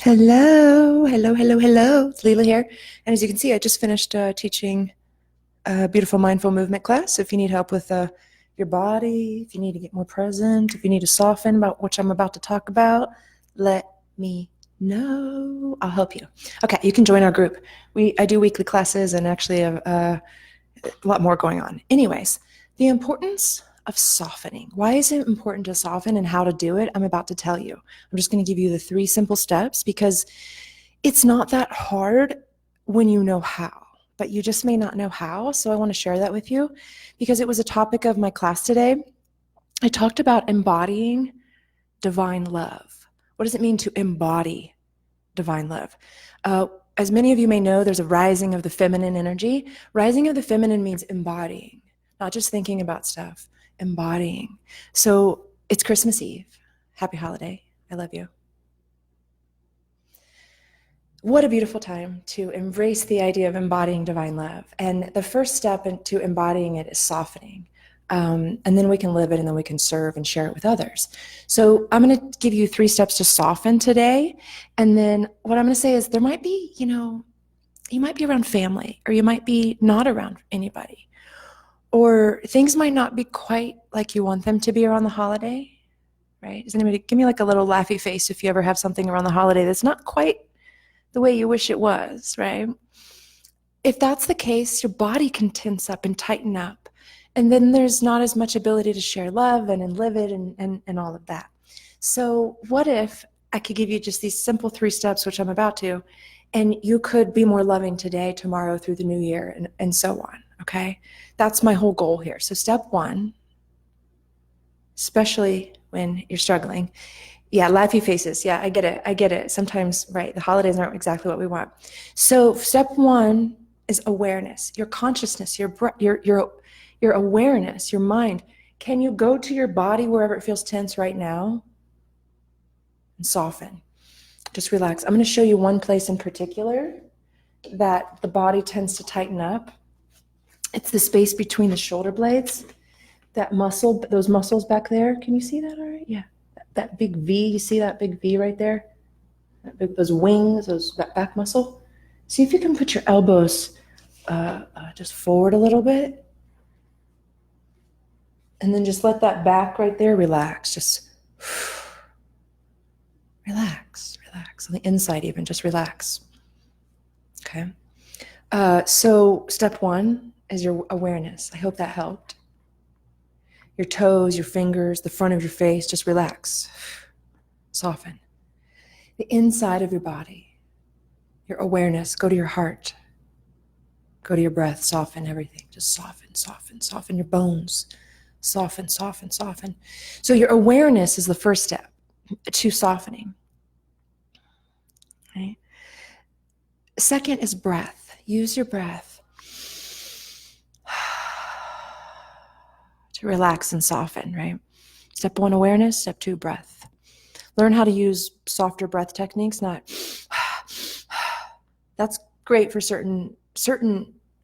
Hello, hello, hello, hello. It's Leela here. And as you can see, I just finished teaching a beautiful mindful movement class. If you need help with your body, if you need to get more present, if you need to soften about what I'm about to talk about, let me know. I'll help you. Okay, you can join our group. I do weekly classes and actually a lot more going on. Anyways, the importance of softening. Why is it important to soften and how to do it? I'm about to tell you. I'm just going to give you the 3 simple steps because it's not that hard when you know how, but you just may not know how. So I want to share that with you because it was a topic of my class today. I talked about embodying divine love. What does it mean to embody divine love? As many of you may know, there's a rising of the feminine energy. Rising of the feminine means embodying, not just thinking about stuff, embodying. So it's Christmas Eve. Happy holiday. I love you. What a beautiful time to embrace the idea of embodying divine love. And the first step into embodying it is softening. And then we can live it and then we can serve and share it with others. So I'm going to give you 3 steps to soften today. And then what I'm going to say is there might be, you might be around family or you might be not around anybody. Or things might not be quite like you want them to be around the holiday, right? Does anybody give me like a little laughy face if you ever have something around the holiday that's not quite the way you wish it was, right? If that's the case, your body can tense up and tighten up. And then there's not as much ability to share love and live it and all of that. So what if I could give you just these simple 3 steps, which I'm about to, and you could be more loving today, tomorrow, through the new year, and so on, okay? That's my whole goal here. So step 1, especially when you're struggling. Yeah, laughy faces. Yeah, I get it. I get it. Sometimes, right, the holidays aren't exactly what we want. So step 1 is awareness, your consciousness, your awareness, your mind. Can you go to your body wherever it feels tense right now and soften? Just relax. I'm going to show you one place in particular that the body tends to tighten up. It's the space between the shoulder blades, that muscle, those muscles back there. Can you see that all right? Yeah. That big V, you see that big V right there? Those wings, that back muscle. See if you can put your elbows just forward a little bit. And then just let that back right there relax. Just relax, relax. On the inside even, just relax. Okay. So step 1 is your awareness. I hope that helped. Your toes, your fingers, the front of your face, just relax. Soften. The inside of your body, your awareness, go to your heart. Go to your breath, soften everything. Just soften, soften, soften your bones. Soften, soften, soften. So your awareness is the first step to softening. Right? Second is breath. Use your breath to relax and soften, right? Step 1, awareness. Step 2, breath. Learn how to use softer breath techniques, not that's great for certain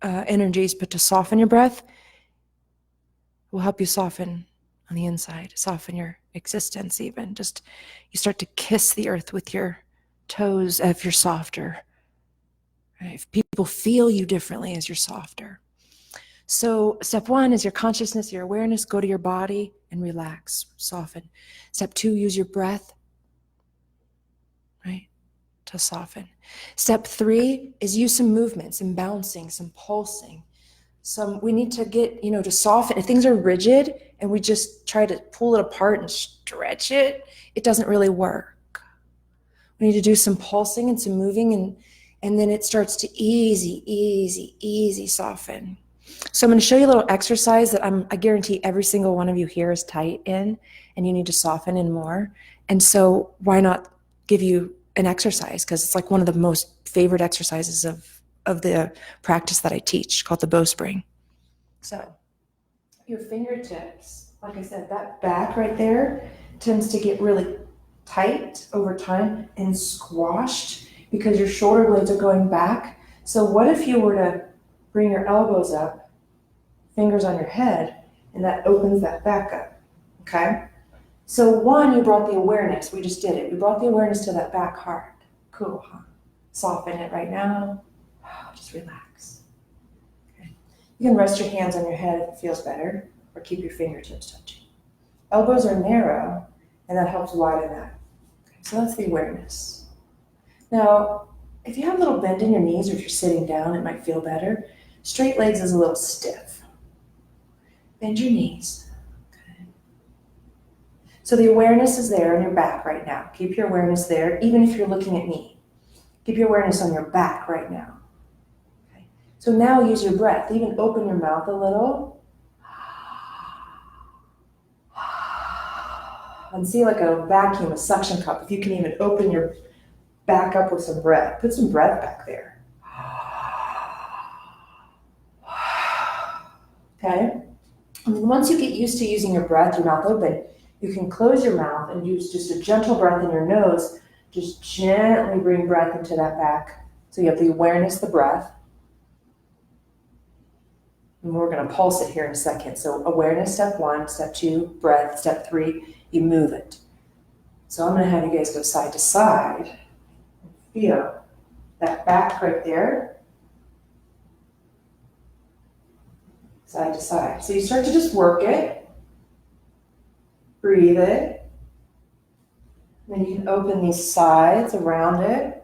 energies, but to soften your breath will help you soften on the inside, soften your existence even. Just you start to kiss the earth with your toes if you're softer. Right? If people feel you differently as you're softer. So step 1 is your consciousness, your awareness. Go to your body and relax, soften. Step 2, use your breath, right, to soften. Step 3 is use some movement, some bouncing, some pulsing. We need to get, to soften. If things are rigid and we just try to pull it apart and stretch it, it doesn't really work. We need to do some pulsing and some moving, and then it starts to easy soften. So I'm going to show you a little exercise that I guarantee every single one of you here is tight in, and you need to soften in more. And so why not give you an exercise? Because it's like one of the most favorite exercises of the practice that I teach, called the bowspring. So your fingertips, like I said, that back right there tends to get really tight over time and squashed because your shoulder blades are going back. So what if you were to bring your elbows up, fingers on your head, and that opens that back up, okay? So 1, you brought the awareness. We just did it. We brought the awareness to that back hard. Cool, huh? Soften it right now. Just relax. Okay. You can rest your hands on your head if it feels better, or keep your fingertips touching. Elbows are narrow, and that helps widen that. Okay, so that's the awareness. Now, if you have a little bend in your knees, or if you're sitting down, it might feel better. Straight legs is a little stiff. Bend your knees. Okay. So the awareness is there on your back right now. Keep your awareness there, even if you're looking at me. Keep your awareness on your back right now. Okay. So now use your breath. Even open your mouth a little. And see like a vacuum, a suction cup. If you can even open your back up with some breath. Put some breath back there. Okay? And once you get used to using your breath, your mouth open, you can close your mouth and use just a gentle breath in your nose. Just gently bring breath into that back. So you have the awareness, the breath. And we're going to pulse it here in a second. So awareness, step 1. Step 2, breath. Step 3, you move it. So I'm going to have you guys go side to side. Feel that back right there. Side to side. So you start to just work it. Breathe it. Then you can open these sides around it.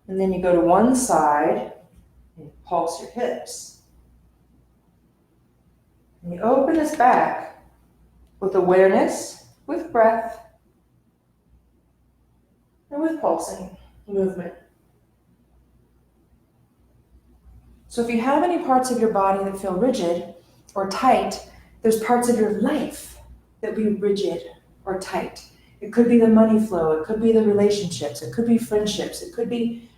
And then you go to one side and pulse your hips. And you open this back with awareness, with breath, and with pulsing movement. So if you have any parts of your body that feel rigid or tight, there's parts of your life that be rigid or tight. It could be the money flow, it could be the relationships, it could be friendships, it could be,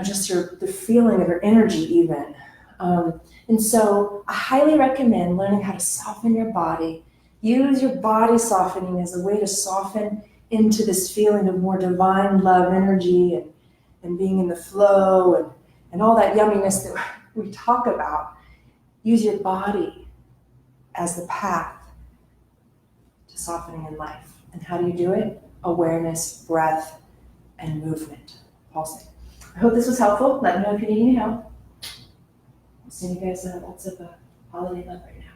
just the feeling of your energy even. And so I highly recommend learning how to soften your body. Use your body softening as a way to soften into this feeling of more divine love energy and being in the flow and all that yumminess that we talk about. Use your body as the path to softening in life. And how do you do it? Awareness, breath, and movement. Pulsing. I hope this was helpful. Let me know if you need any help. I'll send you guys lots of holiday love right now.